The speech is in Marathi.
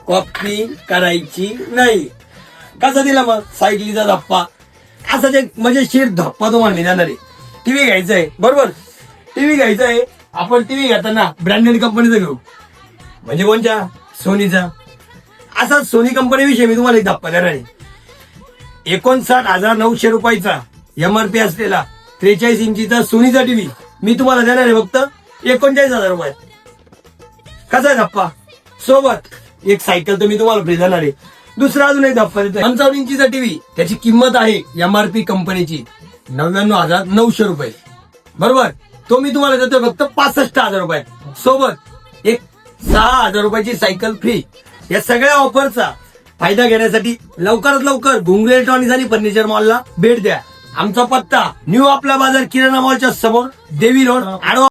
कॉपी करायची नाही. कसा दिला मग सायकलीचा धप्पा, असाच एक मजेशीर धप्पा तुम्हाला देणार आहे. टीव्ही घ्यायचा आहे, बरोबर, टीव्ही घ्यायचा आहे. आपण टीव्ही घेताना ब्रँडेड कंपनीचा घेऊ, म्हणजे कोणत्या, सोनीचा. असा सोनी कंपनीविषयी मी तुम्हाला एक धप्पा देणार आहे. 59,900 रुपयाचा MRP असलेला 43 इंचीचा सोनीचा टीव्ही मी तुम्हाला देणार आहे फक्त 39,000 रुपयात. कसा आहे धप्पा, सोबत एक सायकल तर मी तुम्हाला फ्री देणार आहे. दुसरा अजून एक धप्पा देतोय. 55 इंचीचा टीव्ही, त्याची किंमत आहे MRP कंपनीची 99,900 रुपये, बरोबर. तो मी तुम्हाला देतोय फक्त 65,000 रुपये, सोबत एक 6,000 रुपयाची सायकल फ्री. या सगळ्या ऑफरचा फायदा घेण्यासाठी लवकरात लवकर घुंगरू इलेक्ट्रॉनिक्स आणि फर्निचर मॉलला भेट द्या. आमचा पत्ता न्यू आपला बाजार किराणा मॉलच्या समोर, देवी रोड, आडवा.